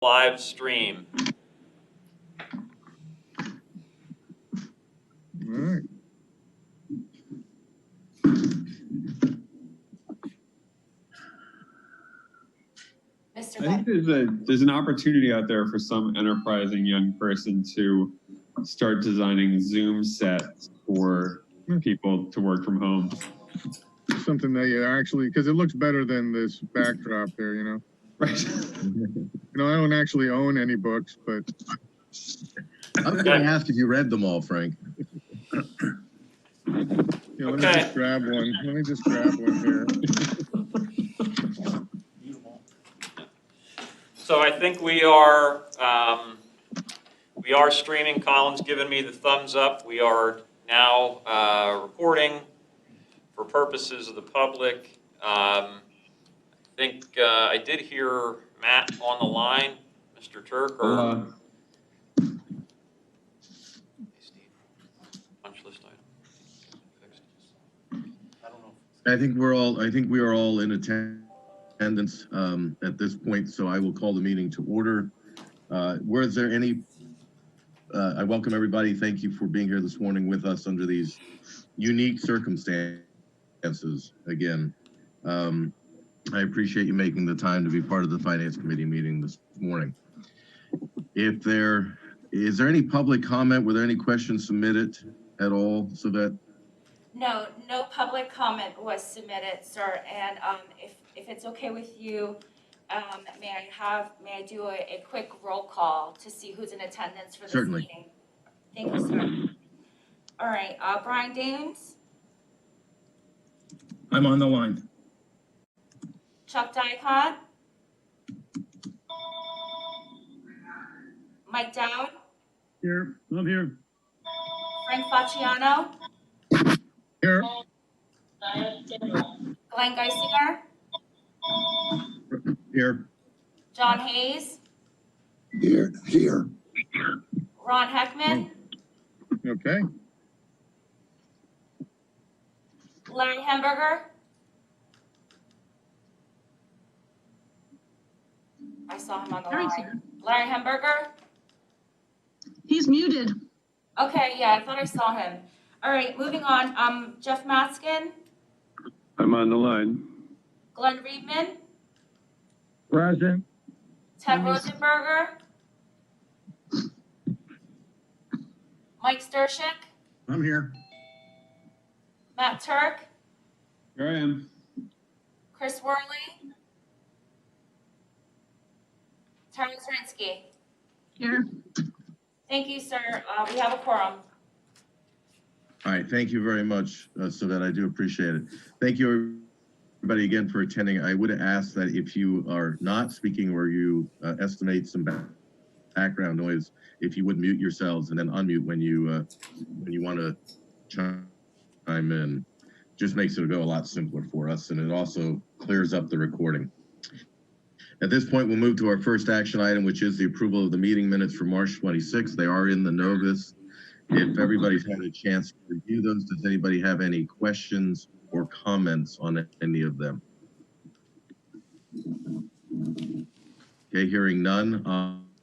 live stream. All right. I Mr. think there's an opportunity out there for some enterprising young person to start designing Zoom sets for people to work from home. Something that you actually, because it looks better than this backdrop there, you know. Right. You know, I don't actually own any books, but I was going to ask if you read them all, Frank. yeah, let me just grab one. Let me just grab one here. So I think we are streaming. Colin's given me the thumbs up. We are now recording for purposes of the public. I think I did hear Matt on the line, Mr. Turk, or hey, Steve, punch list item. Fixed. I don't know. I think we are all in attendance at this point, so I will call the meeting to order. Was there any? I welcome everybody. Thank you for being here this morning with us under these unique circumstances. Again, I appreciate you making the time to be part of the Finance Committee meeting this morning. Is there any public comment? Were there any questions submitted at all, so that? No public comment was submitted, sir. And if it's okay with you, may I do a quick roll call to see who's in attendance for this Certainly. meeting? Thank you, sir. All right, Brian Dames, I'm on the line. Chuck Dicott, Mike Dowd, Here, I'm here. Frank Facciano, Here. Glenn Geisinger, Here. John Hayes, Here. Ron Heckman, Okay. Larry Hamburger. I saw him on the Larry's line. here. Larry Hamburger. He's muted. Okay, yeah, I thought I saw him. All right, moving on. Jeff Matskin, I'm on the line. Glenn Reedman, Present. Ted Rosenberger, Mike Stershik, I'm here. Matt Turk, Here I am. Chris Worley, Terry Zrinsky. Here. Thank you, sir. We have a quorum. All right, thank you very much, Savette. I do appreciate it. Thank you, everybody, again for attending. I would ask that if you are not speaking or you estimate some background noise, if you would mute yourselves and then unmute when you want to chime in. Just makes it go a lot simpler for us, and it also clears up the recording. At this point, we'll move to our first action item, which is the approval of the meeting minutes for March 26th. They are in the Novus. If everybody's had a chance to review those, does anybody have any questions or comments on any of them? Okay, hearing none,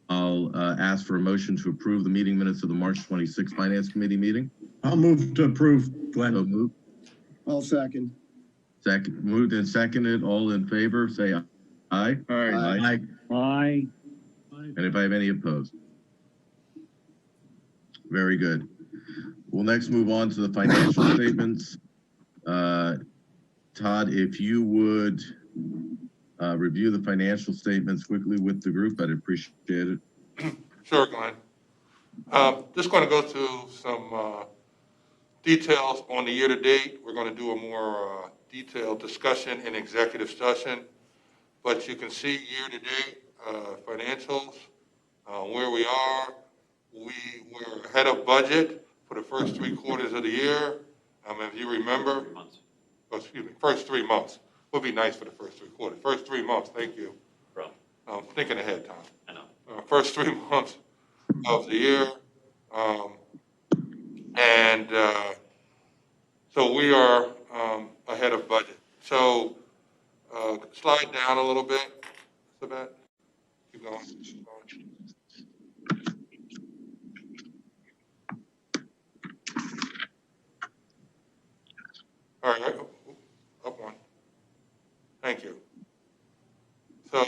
I'll ask for a motion to approve the meeting minutes of the March 26th Finance Committee meeting. I'll move to approve, Glenn. So moved. I'll second. Moved and seconded. All in favor, say aye. All right. Aye. Aye. And if I have any opposed? Very good. We'll next move on to the financial statements. Todd, if you would review the financial statements quickly with the group, I'd appreciate it. Sure, Glenn. Just going to go through some details on the year-to-date. We're going to do a more detailed discussion in executive session. But you can see year-to-date financials, where we are. We were ahead of budget for the first 3 quarters of the year. If you remember, first 3 months. Would be nice for the first 3 quarters. First 3 months, thank you. Bro. I'm thinking ahead, Tom. I know. First 3 months of the year. So we are ahead of budget. So slide down a little bit, Sabette. Keep going. All right, up one. Thank you. So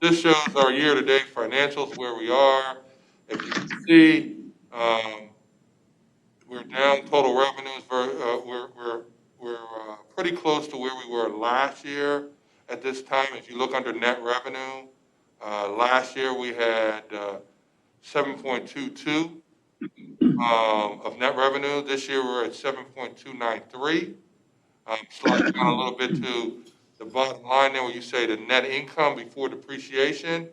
this shows our year-to-date financials, where we are. If you can see, we're down total revenues. We're pretty close to where we were last year at this time. If you look under net revenue, last year we had 7.22 of net revenue. This year we're at 7.293. Slide down a little bit to the bottom line there, where you say the net income before depreciation.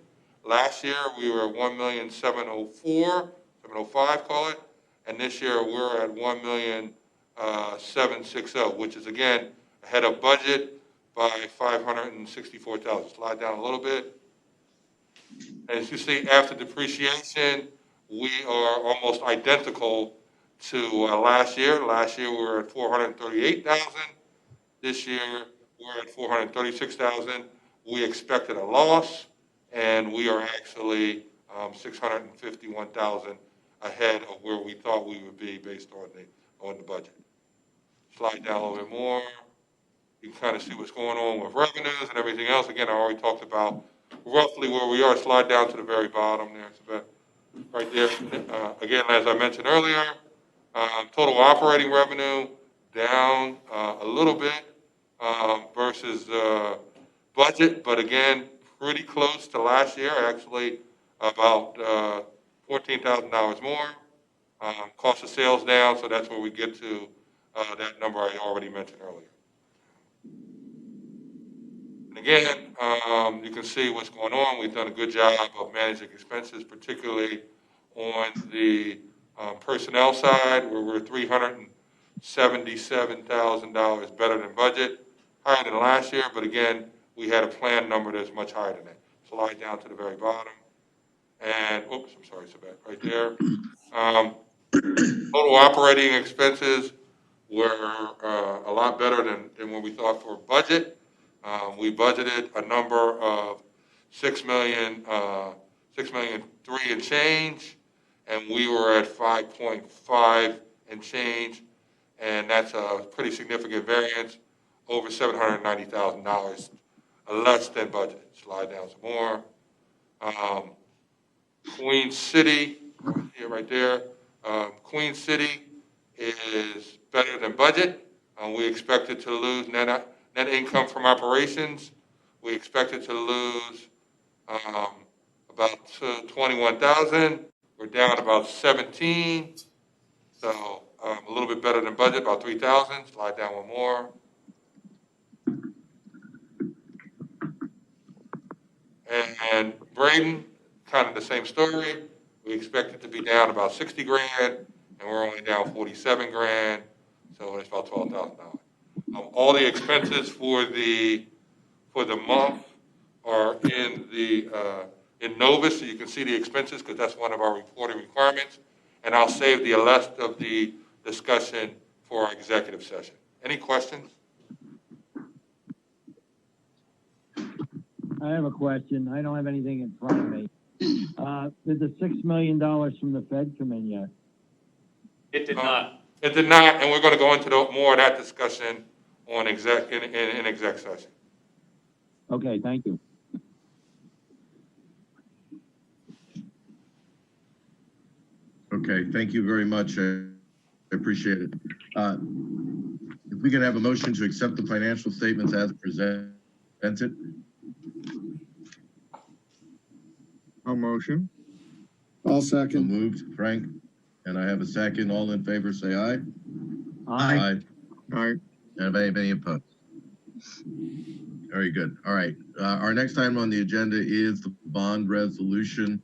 Last year we were at 1,705,000, call it, and this year we're at 1,760,000, which is again ahead of budget by 564,000. Slide down a little bit. As you see, after depreciation, we are almost identical to last year. Last year we were at 438,000. This year we're at 436,000. We expected a loss, and we are actually 651,000 ahead of where we thought we would be based on the budget. Slide down a little bit more. You can kind of see what's going on with revenues and everything else. Again, I already talked about roughly where we are. Slide down to the very bottom there. It's about right there. Again, as I mentioned earlier, total operating revenue down a little bit versus budget, but again, pretty close to last year, actually about $14,000 more. Cost of sales down, so that's where we get to that number I already mentioned earlier. And again, you can see what's going on. We've done a good job of managing expenses, particularly on the personnel side, where we're $377,000 better than budget, higher than last year, but again, we had a planned number that's much higher than that. Slide down to the very bottom. And, oops, I'm sorry, Sabette, right there. Total operating expenses were a lot better than what we thought for budget. We budgeted a number of $6 million, $6,000,003 and change, and we were at 5.5 and change, and that's a pretty significant variance, over $790,000 less than budget. Slide down some more. Queen City, here, right there. Queen City is better than budget. We expected to lose net income from operations. We expected to lose about 21,000. We're down about 17. So a little bit better than budget, about 3,000. Slide down one more. And Braden, kind of the same story. We expected to be down about 60 grand, and we're only down 47 grand. So it's about $12,000. All the expenses for the month are in Novus, so you can see the expenses, because that's one of our reporting requirements. And I'll save the rest of the discussion for our executive session. Any questions? I have a question. I don't have anything in front of me. Did the $6 million from the Fed come in yet? It did not. It did not, and we're going to go into more of that discussion on in exec session. Okay, thank you. Okay, thank you very much. I appreciate it. If we could have a motion to accept the financial statements as presented. I'll motion. I'll So second. moved, Frank, and I have a second. All in favor, say aye. Aye. Aye. And any opposed? Very good. All right. Our next item on the agenda is the bond resolution.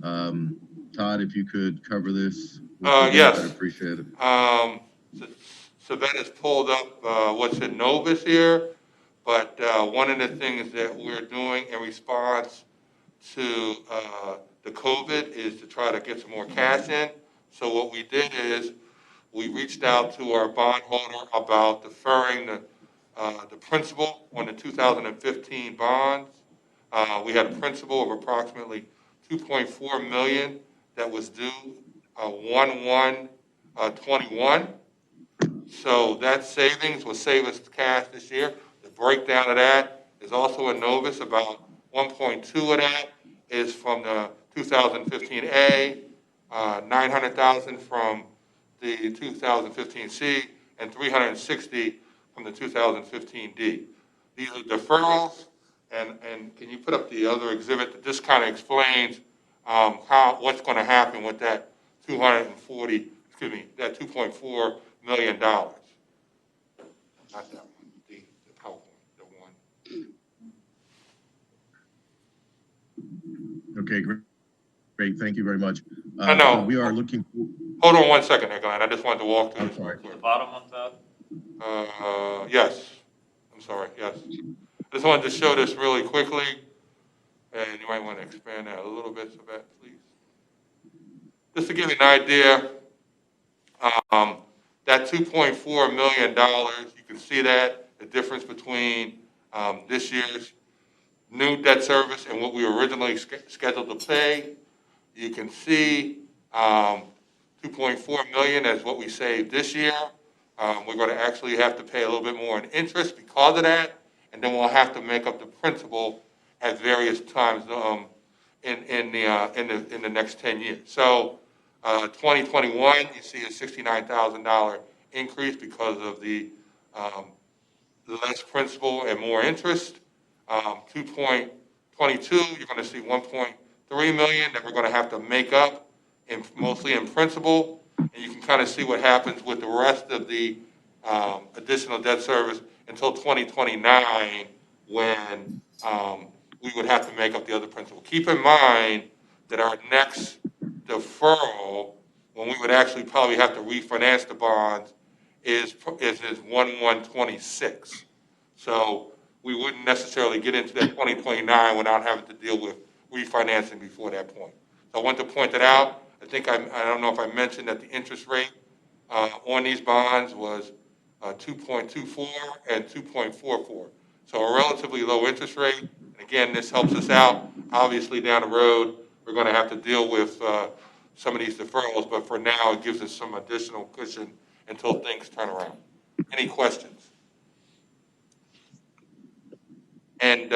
Todd, if you could cover this. Yes. I'd appreciate it. Savannah has pulled up what's in Novus here, but one of the things that we're doing in response to the COVID is to try to get some more cash in. So what we did is we reached out to our bondholder about deferring the principal on the 2015 bonds. We had a principal of approximately 2.4 million that was due 1/1/21. So that savings will save us cash this year. The breakdown of that is also a novice. About 1.2 of that is from the 2015A, 900,000 from the 2015C, and 360 from the 2015D. These are deferrals, and can you put up the other exhibit that just kind of explains what's going to happen with that 2.4 million dollars. Not that one, the PowerPoint, the one. Okay, great. Thank you very much. I know. So we are looking. Hold on 1 second there, Glenn. I just wanted to walk through I'm this real sorry. quick. The bottom of that? Yes. I'm sorry, yes. Just wanted to show this really quickly, and you might want to expand that a little bit, Sabette, please. Just to give you an idea, that $2.4 million, you can see that, the difference between this year's new debt service and what we were originally scheduled to pay. You can see 2.4 million as what we saved this year. We're going to actually have to pay a little bit more in interest because of that, and then we'll have to make up the principal at various times in the next 10 years. So 2021, you see a $69,000 increase because of the less principal and more interest. 2.22, you're going to see 1.3 million that we're going to have to make up, mostly in principal. And you can kind of see what happens with the rest of the additional debt service until 2029, when we would have to make up the other principal. Keep in mind that our next deferral, when we would actually probably have to refinance the bonds, is 1/1/26. So we wouldn't necessarily get into that 2029 without having to deal with refinancing before that point. So I want to point that out. I think I don't know if I mentioned that the interest rate on these bonds was 2.24 and 2.44. So a relatively low interest rate. And again, this helps us out. Obviously, down the road, we're going to have to deal with some of these deferrals, but for now, it gives us some additional cushion until things turn around. Any questions? And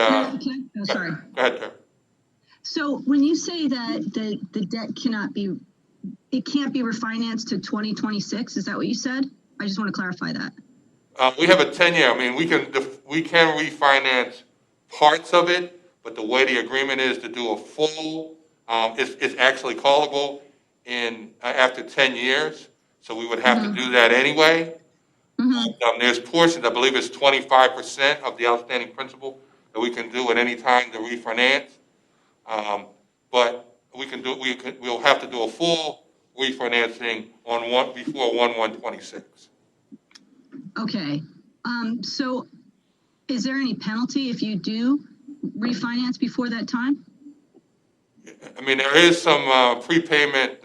Sorry. Go ahead, Tara. So when you say that the debt can't be refinanced to 2026, is that what you said? I just want to clarify that. We have a 10-year. I mean, we can refinance parts of it, but the way the agreement is to do a full, it's actually callable after 10 years. So we would have to do that anyway. There's portions, I believe it's 25% of the outstanding principal that we can do at any time to refinance. But we'll have to do a full refinancing before 1/1/26. Okay. So is there any penalty if you do refinance before that time? I mean, there is some prepayment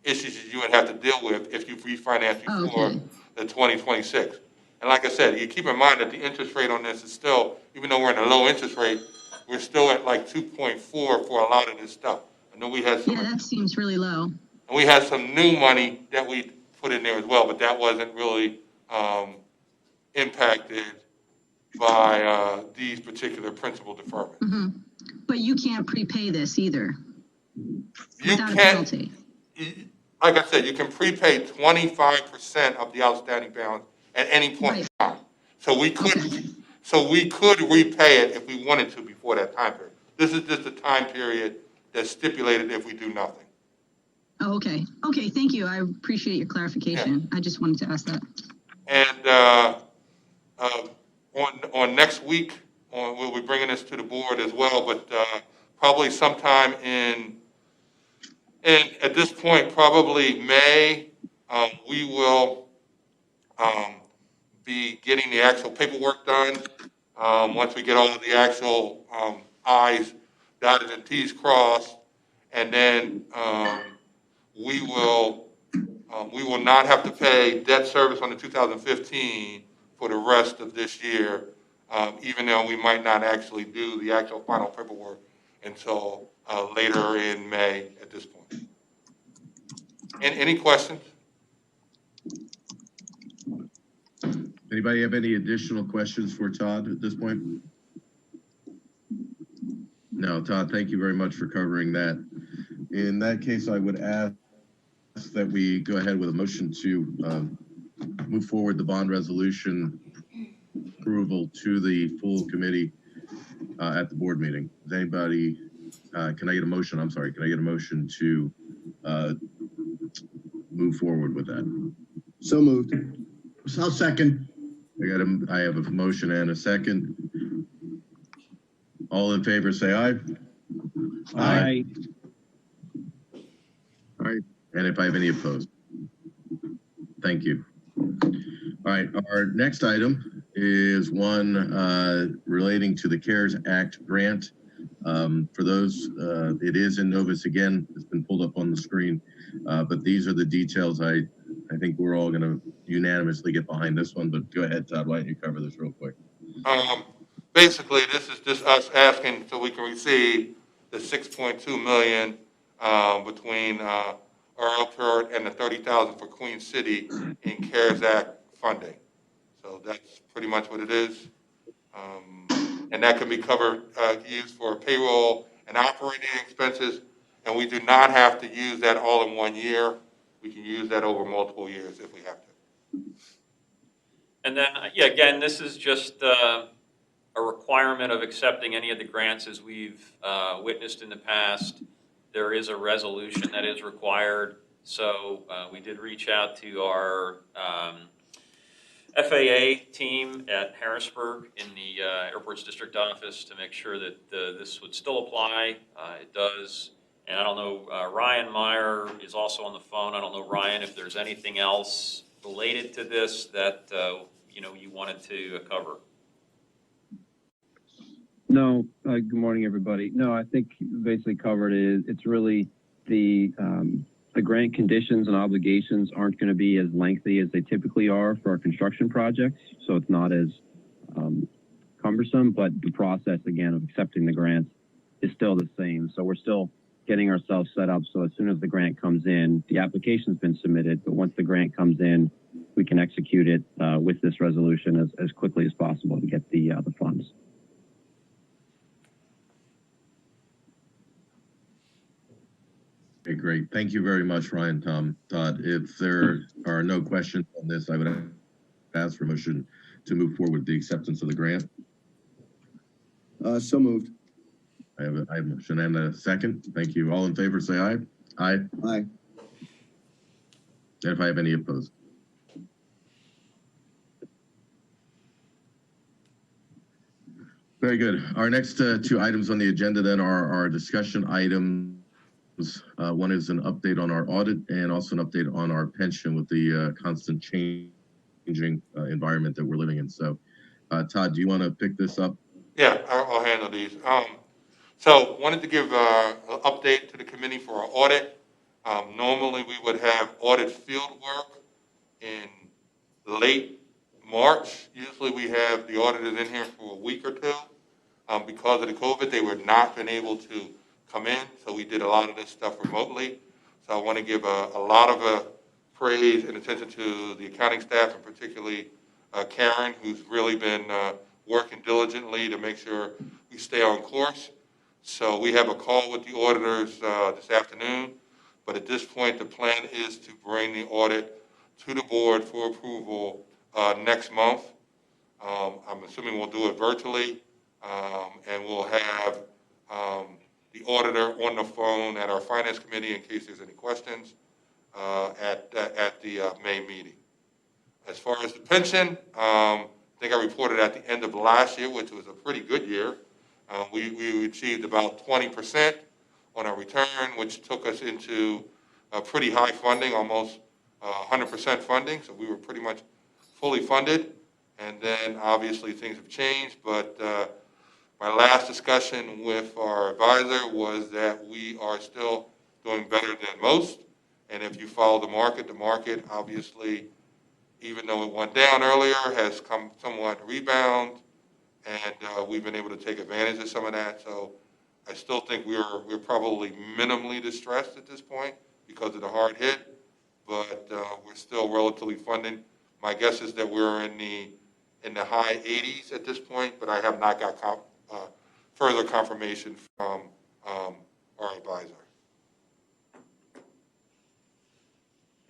issues that you would have to deal with if you refinance before the 2026. And like I said, you keep in mind that the interest rate on this is still, even though we're in a low interest rate, we're still at like 2.4 for a lot of this stuff. I know we had some. Yeah, that seems really low. And we had some new money that we put in there as well, but that wasn't really impacted by these particular principal deferments. But you can't prepay this either. You without a can't, penalty. like I said, you can prepay 25% of the outstanding balance at any point in time. So we could repay it if we wanted to before that time period. This is just a time period that's stipulated if we do nothing. Oh, okay. Okay, thank you. I appreciate your clarification. I just wanted to ask that. And on next week, we'll be bringing this to the board as well, but probably sometime at this point, probably May, we will be getting the actual paperwork done. Once we get all of the actual I's dotted and T's crossed, and then we will not have to pay debt service on the 2015 for the rest of this year even though we might not actually do the actual final paperwork until later in May at this point. And any questions? Anybody have any additional questions for Todd at this point? No, Todd, thank you very much for covering that. In that case, I would ask that we go ahead with a motion to move forward the bond resolution approval to the full committee at the board meeting. Is anybody, can I get a motion? I'm sorry, can I get a motion to move forward with that? So moved. I'll second. I have a motion and a second. All in favor, say aye. Aye. And if I have any opposed. Thank you. All right, our next item is one relating to the CARES Act grant. For those, it is in Novus again. It's been pulled up on the screen, but these are the details. I think we're all going to unanimously get behind this one, but go ahead, Todd. Why don't you cover this real quick? Basically, this is just us asking so we can receive the 6.2 million between Earlport and the 30,000 for Queen City in CARES Act funding. So that's pretty much what it is. And that can be covered, used for payroll and operating expenses. And we do not have to use that all in 1 year. We can use that over multiple years if we have to. And then, yeah, again, this is just a requirement of accepting any of the grants as we've witnessed in the past. There is a resolution that is required. So we did reach out to our FAA team at Harrisburg in the Airports District Office to make sure that this would still apply. It does. And I don't know, Ryan Meyer is also on the phone. I don't know, Ryan, if there's anything else related to this that you wanted to cover. No, good morning, everybody. No, I think basically covered it. It's really the grant conditions and obligations aren't going to be as lengthy as they typically are for our construction projects, so it's not as cumbersome, but the process, again, of accepting the grants is still the same. So we're still getting ourselves set up, so as soon as the grant comes in, the application's been submitted, but once the grant comes in, we can execute it with this resolution as quickly as possible to get the funds. Okay, great. Thank you very much, Ryan, Tom, Todd. If there are no questions on this, I would ask for a motion to move forward with the acceptance of the grant. So moved. I have a motion and a second. Thank you. All in favor, say aye. Aye. Aye. And if I have any opposed. Very good. Our next two items on the agenda then are our discussion items. One is an update on our audit and also an update on our pension with the constant changing environment that we're living in. So, Todd, do you want to pick this up? Yeah, I'll handle these. So wanted to give an update to the committee for our audit. Normally we would have audit field work in late March. Usually we have the auditors in here for a week or two. Because of the COVID, they were not been able to come in, so we did a lot of this stuff remotely. So I want to give a lot of praise and attention to the accounting staff, and particularly Karen, who's really been working diligently to make sure we stay on course. So we have a call with the auditors this afternoon, but at this point, the plan is to bring the audit to the board for approval next month. I'm assuming we'll do it virtually, and we'll have the auditor on the phone at our finance committee in case there's any questions at the May meeting. As far as the pension, I think I reported at the end of last year, which was a pretty good year. We achieved about 20% on our return, which took us into a pretty high funding, almost 100% funding. So we were pretty much fully funded. And then obviously things have changed, but my last discussion with our advisor was that we are still doing better than most. And if you follow the market obviously, even though it went down earlier, has come somewhat rebound. and we've been able to take advantage of some of that. So I still think we're probably minimally distressed at this point because of the hard hit, but we're still relatively funding. My guess is that we're in the high 80s at this point, but I have not got further confirmation from our advisor.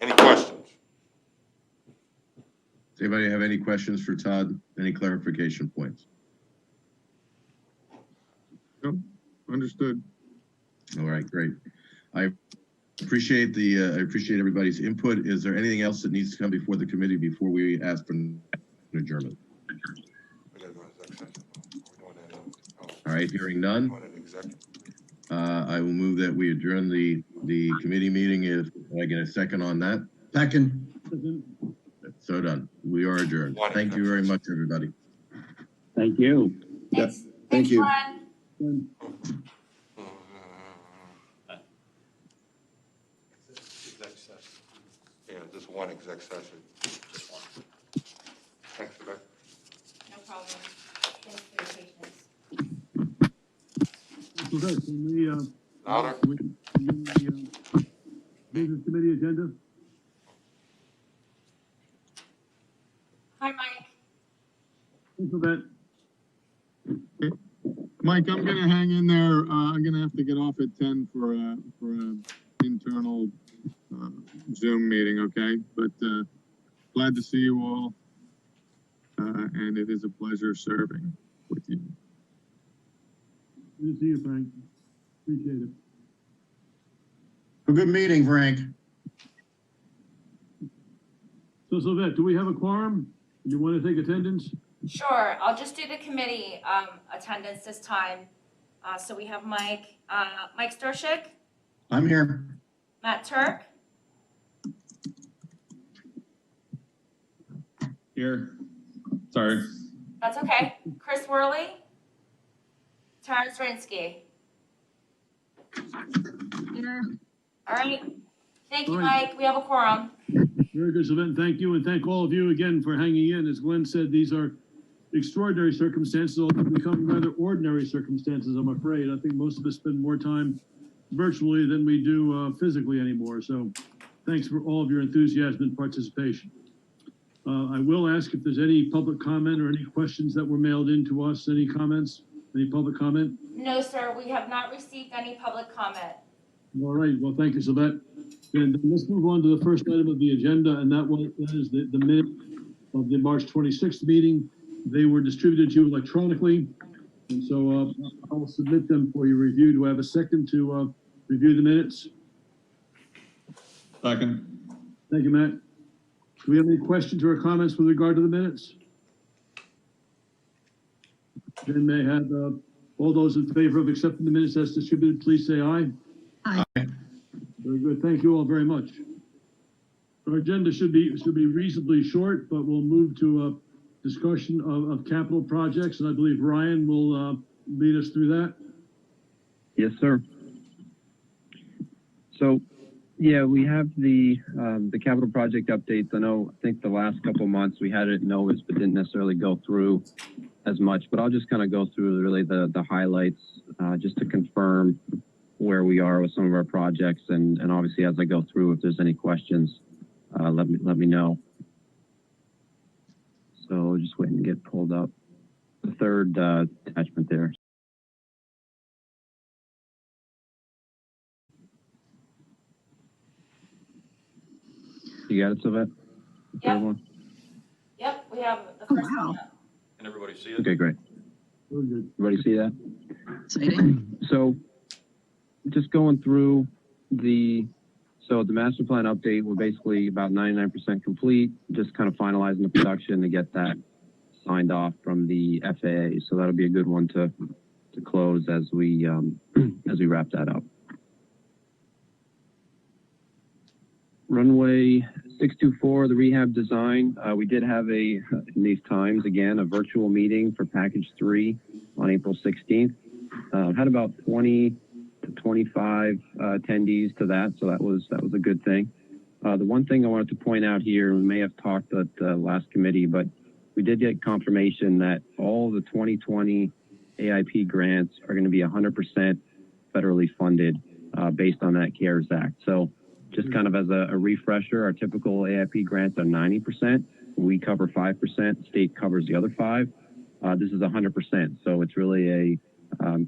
Any questions? Does anybody have any questions for Todd? Any clarification points? Nope, understood. All right, great. I appreciate I appreciate everybody's input. Is there anything else that needs to come before the committee before we ask for an adjournment? We gotta go into executive session. We're doing that in- All right, hearing none. Going into executive. I will move that we adjourn the committee meeting. If I get a second on that, Second. so done. We are adjourned. Thank you very much, everybody. Thank you. Thanks, thank you. Ron. Yeah, just one exec session. Just one. Thanks for that. No problem. Thanks for your patience. Okay, can we, Louder? business committee agenda? Hi, Mike. Thanks for that. Mike, I'm gonna hang in there. I'm gonna have to get off at 10 for a internal Zoom meeting, okay? But glad to see you all, and it is a pleasure serving with you. Good to see you, Frank. Appreciate it. A good meeting, Frank. So Sylvette, do we have a quorum? Do you want to take attendance? Sure, I'll just do the committee attendance this time. So we have Mike Stershik, I'm here. Matt Turk, Here. Sorry. that's okay, Chris Worley, Terrence Rinsky. Here. All right, thank you, All right. Mike, we have a quorum. Very good, Sylvette. Thank you, and thank all of you again for hanging in. As Glenn said, these are extraordinary circumstances, although become rather ordinary circumstances, I'm afraid. I think most of us spend more time virtually than we do physically anymore. So thanks for all of your enthusiasm and participation. I will ask if there's any public comment or any questions that were mailed in to us. Any comments? Any public comment? No, sir, we have not received any public comment. All right, well, thank you, Sylvette. And let's move on to the first item of the agenda, and that is the minute of the March 26th meeting. They were distributed to you electronically, and so I will submit them for your review. Do I have a second to review the minutes? Second. Thank you, Matt. Do we have any questions or comments with regard to the minutes? Then may I have all those in favor of accepting the minutes as distributed, please say aye. Aye. Very good. Thank you all very much. Our agenda should be reasonably short, but we'll move to a discussion of capital projects, and I believe Ryan will lead us through that. Yes, sir. So, yeah, we have the capital project updates. I think the last couple of months we had it in notice, but didn't necessarily go through as much. But I'll just kind of go through really the highlights just to confirm where we are with some of our projects, and obviously as I go through, if there's any questions, let me know. So just waiting to get pulled up. The third attachment there. You got it, Sylvette? Yep. Yep, we have the first wow. one. Can everybody see it? Okay, great. Very good. Everybody see that? Exciting. So just going through the master plan update, we're basically about 99% complete, just kind of finalizing the production to get that signed off from the FAA. So that'll be a good one to close as we wrap that up. Runway 624, the rehab design. We did have in these times, again, a virtual meeting for package 3 on April 16th. Had about 20 to 25 attendees to that, so that was a good thing. The one thing I wanted to point out here, we may have talked at the last committee, but we did get confirmation that all the 2020 AIP grants are going to be 100% federally funded based on that CARES Act. So just kind of as a refresher, our typical AIP grants are 90%. We cover 5%, state covers the other 5%. This is 100%. So it's really a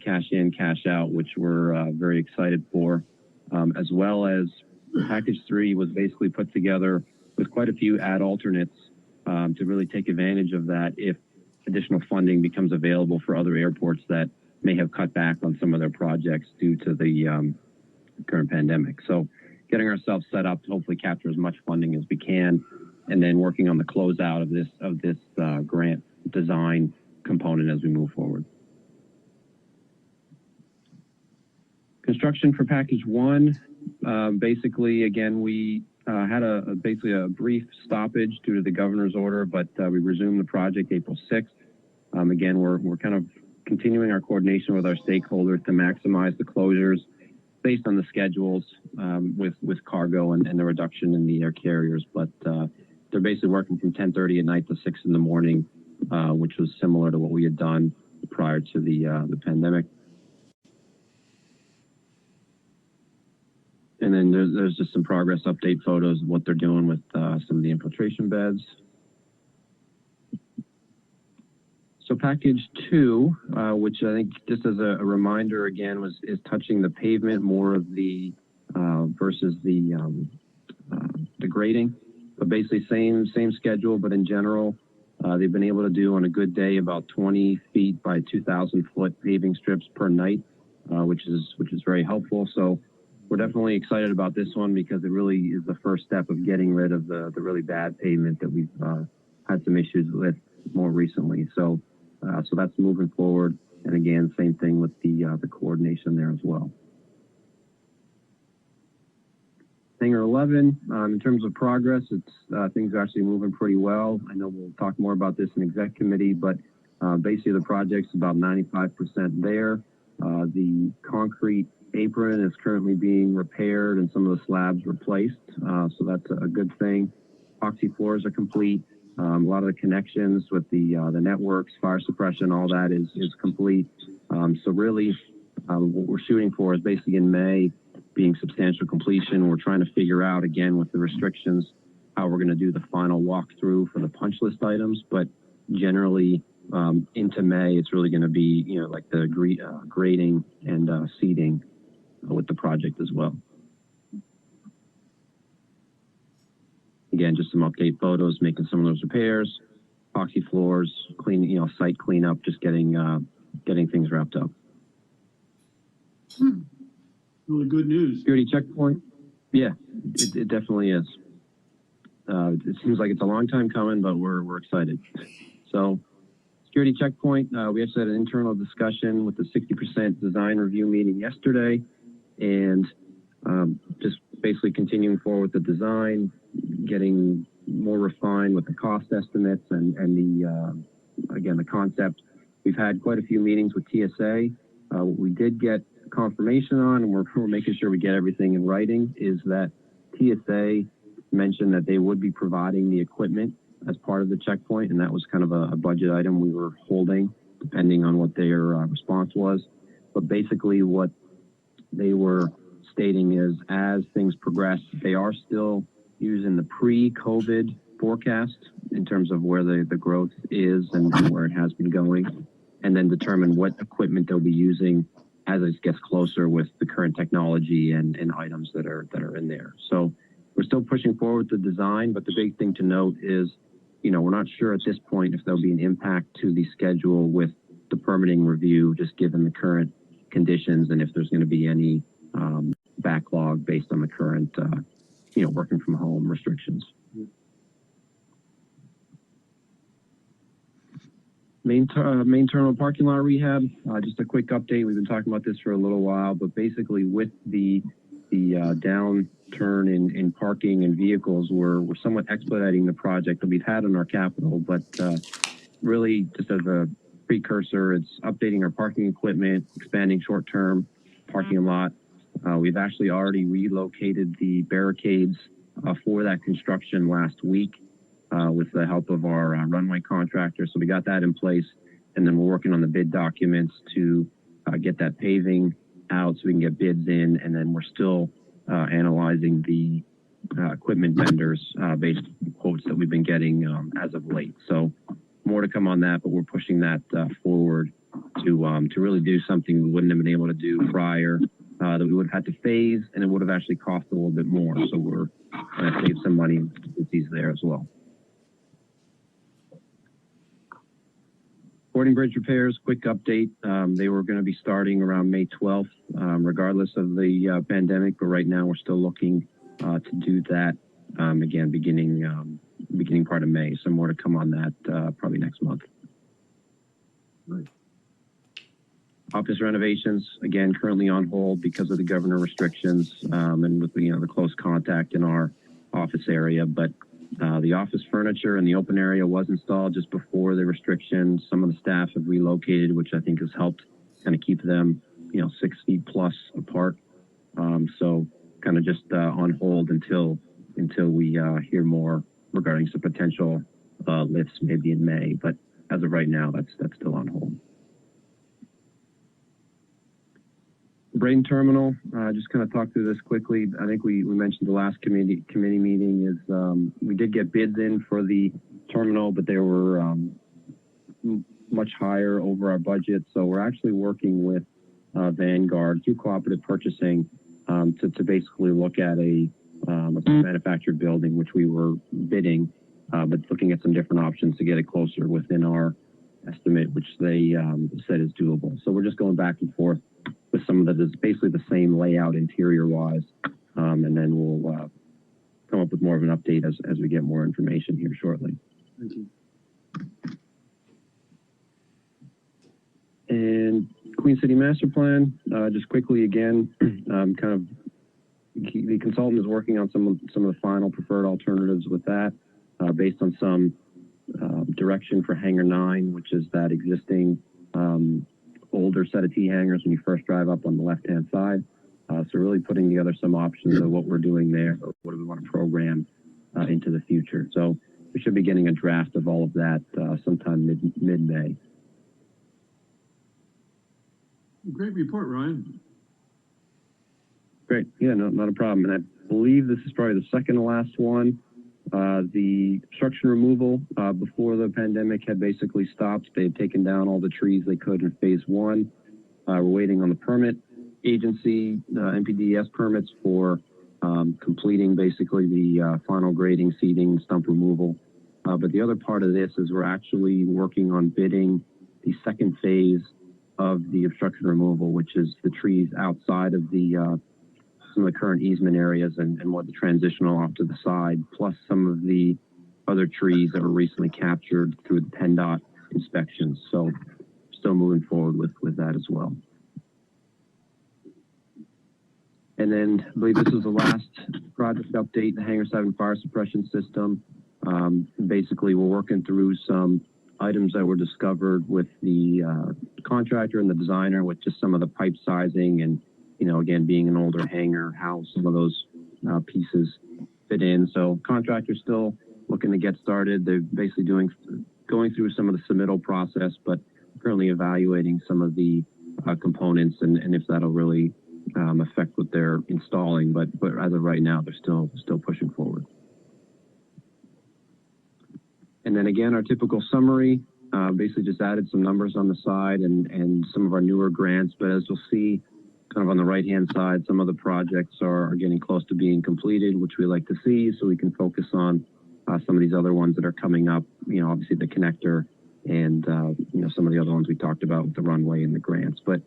cash in, cash out, which we're very excited for, as well as Package 3 was basically put together with quite a few ad alternates to really take advantage of that if additional funding becomes available for other airports that may have cut back on some of their projects due to the current pandemic. So getting ourselves set up to hopefully capture as much funding as we can, and then working on the closeout of this grant design component as we move forward. Construction for Package 1, basically, again, we had basically a brief stoppage due to the governor's order, but we resumed the project April 6th. Again, we're kind of continuing our coordination with our stakeholders to maximize the closures based on the schedules with cargo and the reduction in the air carriers. But they're basically working from 10:30 at night to 6 in the morning, which was similar to what we had done prior to the pandemic. And then there's just some progress update photos of what they're doing with some of the infiltration beds. So Package 2, which I think just as a reminder again is touching the pavement more of the versus the grading, but basically same schedule, but in general they've been able to do on a good day about 20 feet by 2,000 foot paving strips per night, which is very helpful. So we're definitely excited about this one because it really is the first step of getting rid of the really bad pavement that we've had some issues with more recently. So that's moving forward. And again, same thing with the coordination there as well. Hangar 11, in terms of progress, things are actually moving pretty well. I know we'll talk more about this in exec committee, but basically the project's about 95% there. The concrete apron is currently being repaired and some of the slabs replaced, so that's a good thing. Epoxy floors are complete. A lot of the connections with the networks, fire suppression, all that is complete. So really, what we're shooting for is basically in May being substantial completion. We're trying to figure out again with the restrictions how we're going to do the final walkthrough for the punch list items, but generally into May it's really going to be like the grading and seating with the project as well. Again, just some update photos, making some of those repairs, epoxy floors, clean, site cleanup, just getting things wrapped up. Really good news. Security checkpoint, yeah, it definitely is. It seems like it's a long time coming, but we're excited. So, security checkpoint, we actually had an internal discussion with the 60% design review meeting yesterday, and just basically continuing forward with the design, getting more refined with the cost estimates and the again the concept. We've had quite a few meetings with TSA. What we did get confirmation on, and we're making sure we get everything in writing, is that TSA mentioned that they would be providing the equipment as part of the checkpoint, and that was kind of a budget item we were holding depending on what their response was. But basically what they were stating is as things progress, they are still using the pre-COVID forecast in terms of where the growth is and where it has been going, and then determine what equipment they'll be using as it gets closer with the current technology and items that are in there. So we're still pushing forward the design, but the big thing to note is, we're not sure at this point if there'll be an impact to the schedule with the permitting review, just given the current conditions, and if there's going to be any backlog based on the current, working from home restrictions. Main terminal parking lot rehab, just a quick update. We've been talking about this for a little while, but basically with the downturn in parking and vehicles, we're somewhat expediting the project that we've had in our capital, but really just as a precursor, it's updating our parking equipment, expanding short-term parking lot. We've actually already relocated the barricades for that construction last week. with the help of our runway contractor. So we got that in place, and then we're working on the bid documents to get that paving out so we can get bids in, and then we're still analyzing the equipment vendors based on the quotes that we've been getting as of late. So more to come on that, but we're pushing that forward to really do something we wouldn't have been able to do prior, that we would have had to phase, and it would have actually cost a little bit more. So we're going to save some money with these there as well. Boarding bridge repairs, quick update. They were going to be starting around May 12th, regardless of the pandemic, but right now we're still looking to do that again, beginning part of May. So more to come on that probably next month. Right. Office renovations, again, currently on hold because of the governor restrictions and with the close contact in our office area. But the office furniture in the open area was installed just before the restrictions. Some of the staff have relocated, which I think has helped kind of keep them, 6 feet plus apart. So kind of just on hold until we hear more regarding some potential lifts maybe in May. But as of right now, that's still on hold. Braden Terminal, just kind of talk through this quickly. I think we mentioned the last committee meeting is we did get bids in for the terminal, but they were much higher over our budget. So we're actually working with Vanguard through cooperative purchasing to basically look at a manufactured building, which we were bidding, but looking at some different options to get it closer within our estimate, which they said is doable. So we're just going back and forth with some of that is basically the same layout interior wise. And then we'll come up with more of an update as we get more information here shortly. Thank you. And Queen City Master Plan, just quickly again, the consultant is working on some of the final preferred alternatives with that, based on some direction for Hangar 9, which is that existing older set of T-hangars when you first drive up on the left-hand side. So really putting together some options of what we're doing there, or what do we want to program into the future. So we should be getting a draft of all of that sometime mid-May. Great report, Ryan. Great. Yeah, no, not a problem. And I believe this is probably the second to last one. The obstruction removal before the pandemic had basically stopped. They had taken down all the trees they could in phase 1. We're waiting on the permit agency, NPDES permits for completing basically the final grading, seeding, stump removal. But the other part of this is we're actually working on bidding the second phase of the obstruction removal, which is the trees outside of the some of the current easement areas and what the transitional off to the side, plus some of the other trees that were recently captured through the PennDOT inspections. So still moving forward with that as well. And then I believe this is the last project update, the Hangar 7 fire suppression system. Basically, we're working through some items that were discovered with the contractor and the designer, with just some of the pipe sizing and, again, being an older hangar, how some of those pieces fit in. So contractor's still looking to get started. They're basically going through some of the submittal process, but currently evaluating some of the components and if that'll really affect what they're installing. But as of right now, they're still pushing forward. And then again, our typical summary, basically just added some numbers on the side and some of our newer grants. But as you'll see, kind of on the right-hand side, some of the projects are getting close to being completed, which we like to see, so we can focus on some of these other ones that are coming up, obviously the connector and, some of the other ones we talked about with the runway and the grants. But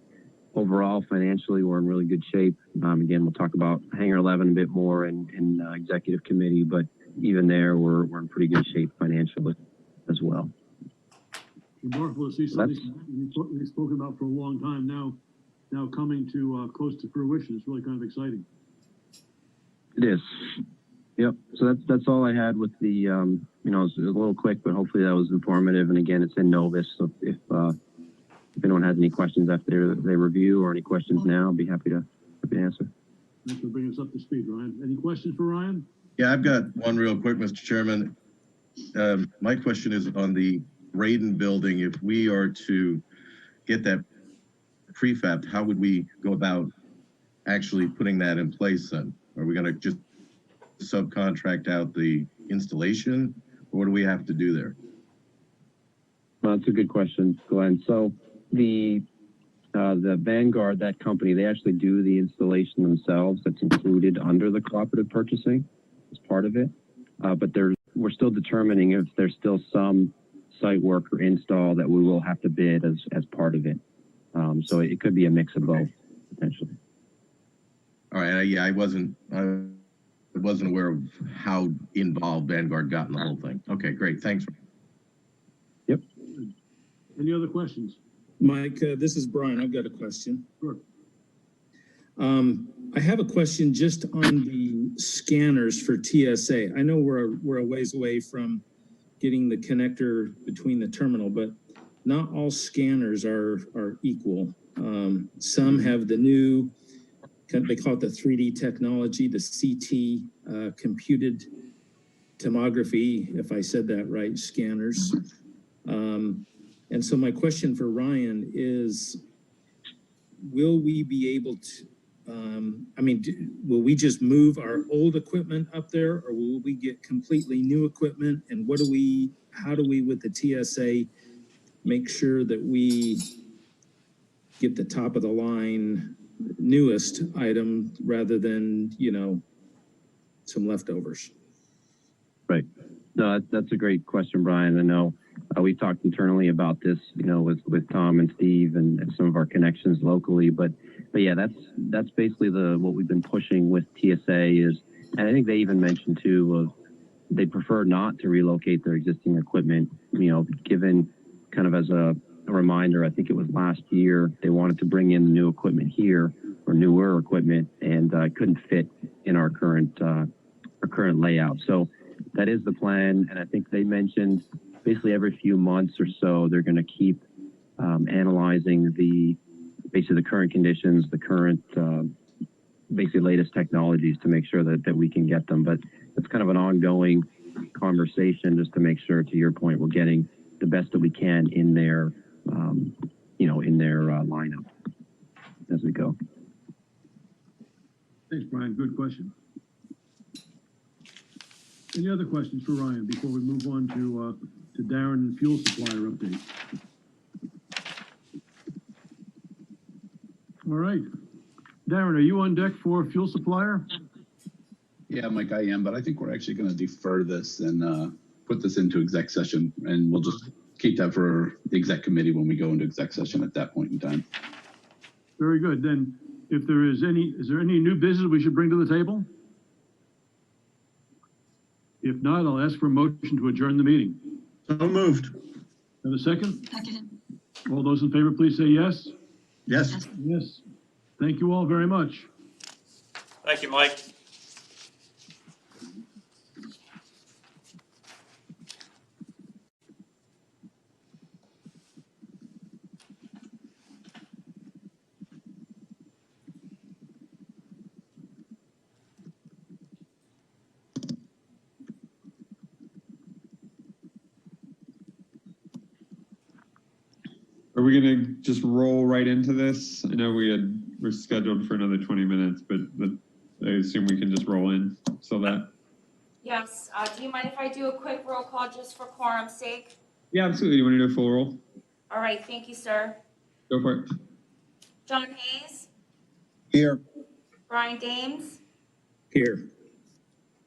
overall, financially, we're in really good shape. Again, we'll talk about Hangar 11 a bit more in executive committee, but even there, we're in pretty good shape financially as well. Remarkable to see something we've spoken about for a long time now coming to close to fruition. It's really kind of exciting. It is. Yep. So that's all I had with the, it was a little quick, but hopefully that was informative. And again, it's in Novus. So if anyone has any questions after they review or any questions now, I'll be happy to answer. Thanks for bringing us up to speed, Ryan. Any questions for Ryan? Yeah, I've got one real quick, Mr. Chairman. My question is on the Braden building. If we are to get that prefab, how would we go about actually putting that in place then? Are we gonna just subcontract out the installation? Or what do we have to do there? Well, that's a good question, Glenn. So the Vanguard, that company, they actually do the installation themselves. That's included under the cooperative purchasing as part of it. But we're still determining if there's still some site work or install that we will have to bid as part of it. So it could be a mix of both potentially. All right, yeah, I wasn't aware of how involved Vanguard got in the whole thing. Okay, great, thanks. Yep. Any other questions? Mike, this is Brian. I've got a question. Sure. I have a question just on the scanners for TSA. I know we're a ways away from getting the connector between the terminal, but not all scanners are equal. Some have the new, they call it the 3D technology, the CT, computed tomography, if I said that right, scanners. And so my question for Ryan is, will we be able to, will we just move our old equipment up there, or will we get completely new equipment? And how do we with the TSA make sure that we get the top of the line newest item rather than, some leftovers? Right. No, that's a great question, Brian. I know we talked internally about this, with Tom and Steve and some of our connections locally. But yeah, that's basically what we've been pushing with TSA is, and I think they even mentioned too, they prefer not to relocate their existing equipment. Given kind of as a reminder, I think it was last year they wanted to bring in new equipment here or newer equipment, and couldn't fit in our current layout. So that is the plan, and I think they mentioned basically every few months or so they're going to keep analyzing basically the current conditions, the current basically latest technologies to make sure that we can get them. But it's kind of an ongoing conversation just to make sure, to your point, we're getting the best that we can in their lineup as we go. Thanks, Brian. Good question. Any other questions for Ryan before we move on to Darren and fuel supplier update? All right. Darren, are you on deck for fuel supplier? Yeah, Mike, I am, but I think we're actually going to defer this and put this into exec session, and we'll just keep that for the exec committee when we go into exec session at that point in time. Very good. Then, if there is there any new business we should bring to the table? If not, I'll ask for a motion to adjourn the meeting. So moved. Have a second? Second. All those in favor, please say yes. Yes. Yes. Thank you all very much. Thank you, Mike. Are we gonna just roll right into this? I know we're scheduled for another 20 minutes, but I assume we can just roll in. So that. Yes, do you mind if I do a quick roll call just for quorum's sake? Yeah, absolutely. You want to do a full roll? All right, thank you, sir. Go for it. John Hayes, Here. Brian Dames, Here.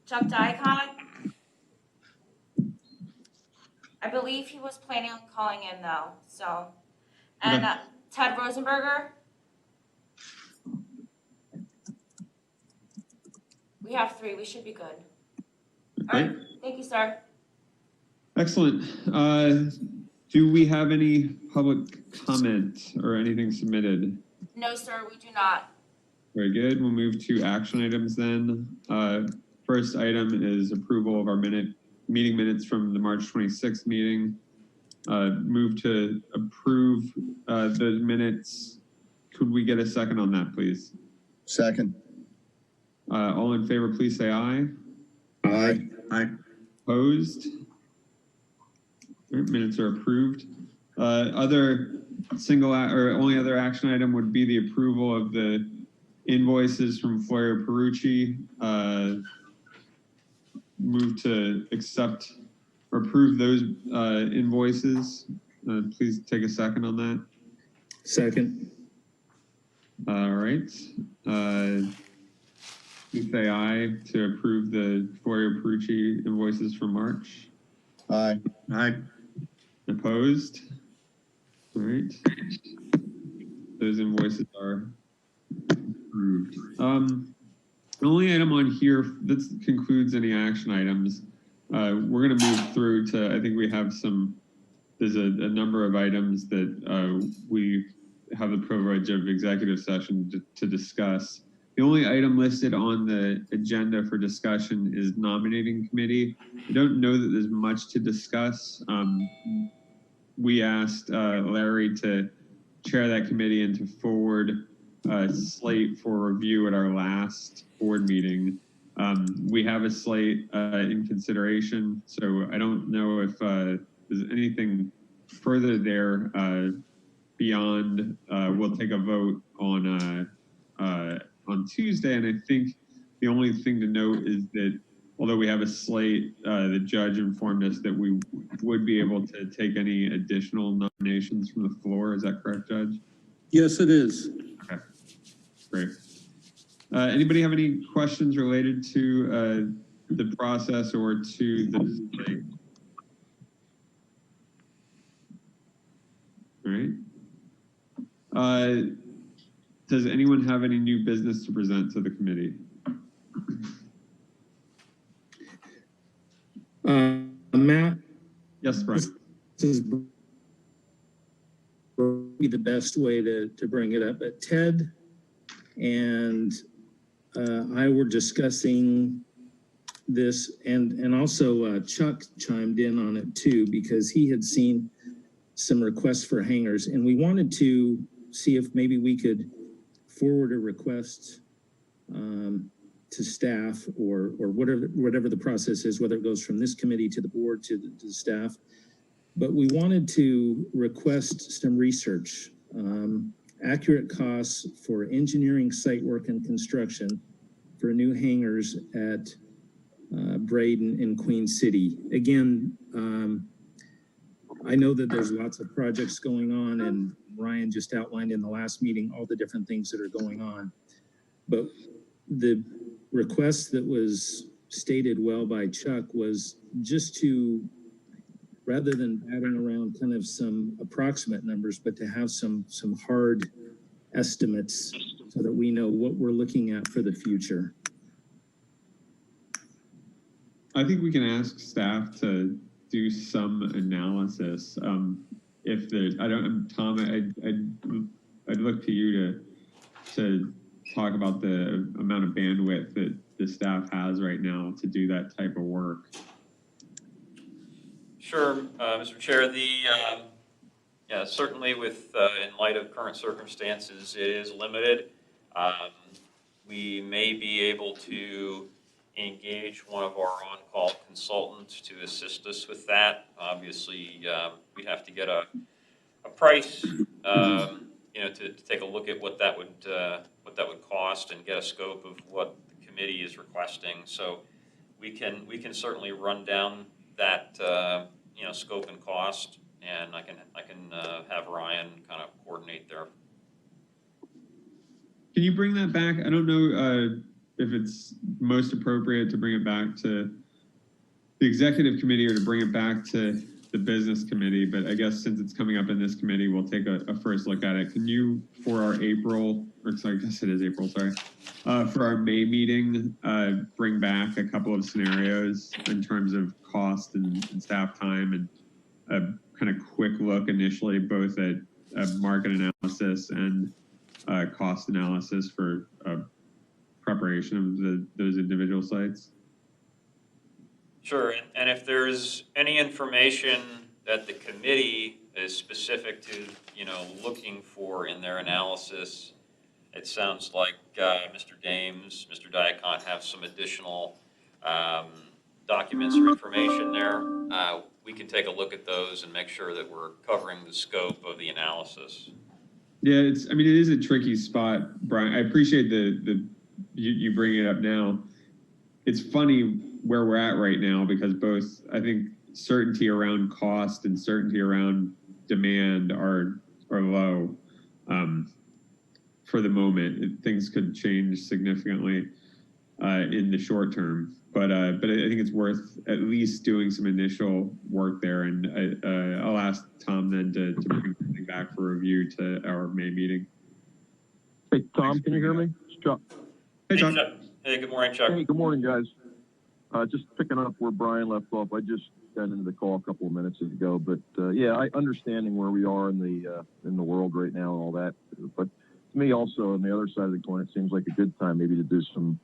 Chuck Dicon. I believe he was planning on calling in though, so. And Okay. Ted Rosenberger. We have 3, we should be good. All right, thank you, sir. Excellent. Do we have any public comment or anything submitted? No, sir, we do not. Very good. We'll move to action items then. First item is approval of our meeting minutes from the March 26th meeting. Move to approve those minutes. Could we get a second on that, please? Second. All in favor, please say aye. Aye. Aye. Opposed? All right, minutes are approved. Other only other action item would be the approval of the invoices from Florio Perucci. Move to accept or approve those invoices. Please take a second on that. Second. All right. Please say aye to approve the Florio Perucci invoices for March. Aye. Aye. Opposed? All right. Those invoices are approved. The only item on here that concludes any action items. We're going to move through to, I think we have there's a number of items that we have the privilege of executive session to discuss. The only item listed on the agenda for discussion is nominating committee. I don't know that there's much to discuss. We asked Larry to chair that committee and to forward a slate for review at our last board meeting. We have a slate in consideration, so I don't know if there's anything further there beyond. We'll take a vote on Tuesday, and I think the only thing to note is that although we have a slate, the judge informed us that we would be able to take any additional nominations from the floor. Is that correct, Judge? Yes, it is. Okay, great. Anybody have any questions related to the process or to the slate? All right. Does anyone have any new business to present to the committee? Matt? Yes, Brian. This is be the best way to bring it up, but Ted and I were discussing this, and also Chuck chimed in on it too, because he had seen some requests for hangars, and we wanted to see if maybe we could forward a request to staff or whatever the process is, whether it goes from this committee to the board to the staff. But we wanted to request some research, accurate costs for engineering, site work, and construction for new hangars at Braden and Queen City. Again, I know that there's lots of projects going on, and Ryan just outlined in the last meeting all the different things that are going on. But the request that was stated well by Chuck was just to, rather than batting around kind of some approximate numbers, but to have some hard estimates so that we know what we're looking at for the future. I think we can ask staff to do some analysis. If there's, Tom, I'd look to you to talk about the amount of bandwidth that the staff has right now to do that type of work. Sure, Mr. Chair. Yeah, certainly with in light of current circumstances, it is limited. We may be able to engage one of our on-call consultants to assist us with that. Obviously, we have to get a price, to take a look at what that would cost and get a scope of what the committee is requesting. So we can certainly run down that scope and cost, and I can have Ryan kind of coordinate there. Can you bring that back? I don't know if it's most appropriate to bring it back to the executive committee or to bring it back to the business committee, but I guess since it's coming up in this committee, we'll take a first look at it. Can you, for our I guess it is April, sorry. For our May meeting, bring back a couple of scenarios in terms of cost and staff time, and a kind of quick look initially, both at market analysis and cost analysis for preparation of those individual sites? Sure, and if there's any information that the committee is specific to, looking for in their analysis, it sounds like Mr. Dames, Mr. Diacon have some additional documents or information there, we can take a look at those and make sure that we're covering the scope of the analysis. Yeah, it is a tricky spot, Brian. I appreciate you bringing it up now. It's funny where we're at right now because both, I think, certainty around cost and certainty around demand are low for the moment. Things could change significantly in the short term, but I think it's worth at least doing some initial work there. And I'll ask Tom then to bring something back for review to our May meeting. Hey, Tom, can you hear me? It's Chuck. Hey, Chuck. Hey, good morning, Chuck. Hey, good morning, guys. Just picking up where Brian left off. I just got into the call a couple of minutes ago, but yeah, understanding where we are in the world right now and all that. But to me, also on the other side of the coin, it seems like a good time maybe to do some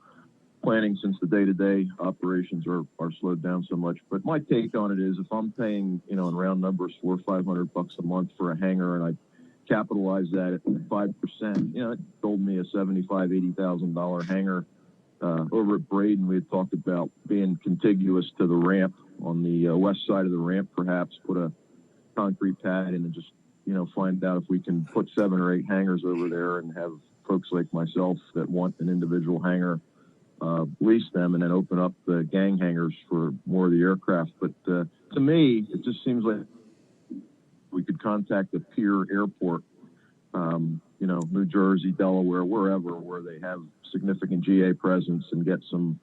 planning since the day-to-day operations are slowed down so much. But my take on it is, if I'm paying, in round numbers, $400 or $500 a month for a hangar, and I capitalize that at 5%, it sold me a $75,000-$80,000 hangar. Over at Braden, we had talked about being contiguous to the ramp on the west side of the ramp, perhaps put a concrete pad in and just, find out if we can put 7 or 8 hangars over there and have folks like myself that want an individual hangar lease them and then open up the gang hangars for more of the aircraft. But to me, it just seems like we could contact a peer airport, New Jersey, Delaware, wherever, where they have significant GA presence and get some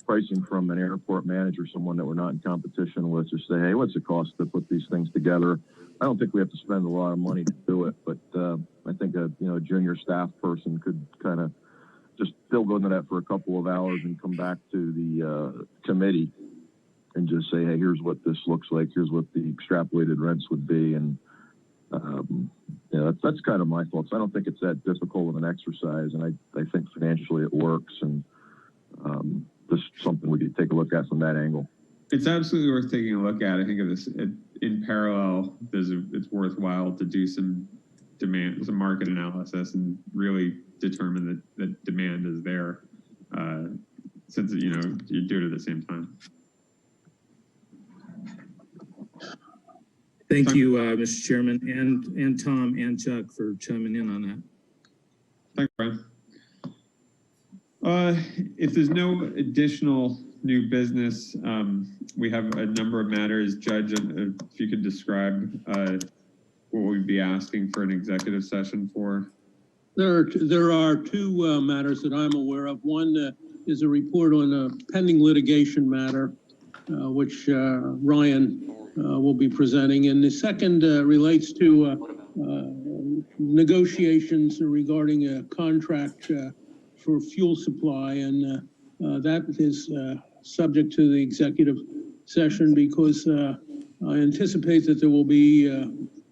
pricing from an airport manager, someone that we're not in competition with, just say, hey, what's it cost to put these things together? I don't think we have to spend a lot of money to do it, but I think a junior staff person could kind of just still go into that for a couple of hours and come back to the committee and just say, hey, here's what this looks like, here's what the extrapolated rents would be, and that's kind of my thoughts. I don't think it's that difficult of an exercise, and I think financially it works, and this is something we could take a look at from that angle. It's absolutely worth taking a look at. I think of this in parallel. It's worthwhile to do some market analysis, and really determine that demand is there, since you do it at the same time. Thank you, Mr. Chairman, and Tom and Chuck for chiming in on that. Thanks, Brian. If there's no additional new business, we have a number of matters. Judge, if you could describe what we'd be asking for an executive session for. There are two matters that I'm aware of. One is a report on a pending litigation matter, which Ryan will be presenting. And the second relates to negotiations regarding a contract for fuel supply. And that is subject to the executive session because I anticipate that there will be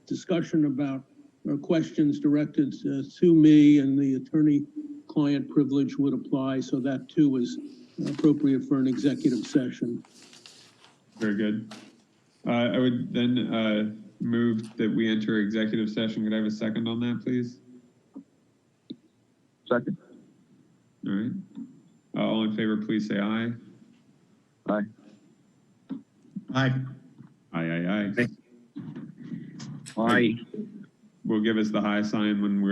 discussion about or questions directed to me, and the attorney-client privilege would apply. So that too is appropriate for an executive session. Very good. I would then move that we enter executive session. Could I have a second on that, please? Second. All right. All in favor, please say aye. Aye. Aye. Aye, aye, aye. Aye. Will give us the high sign when we're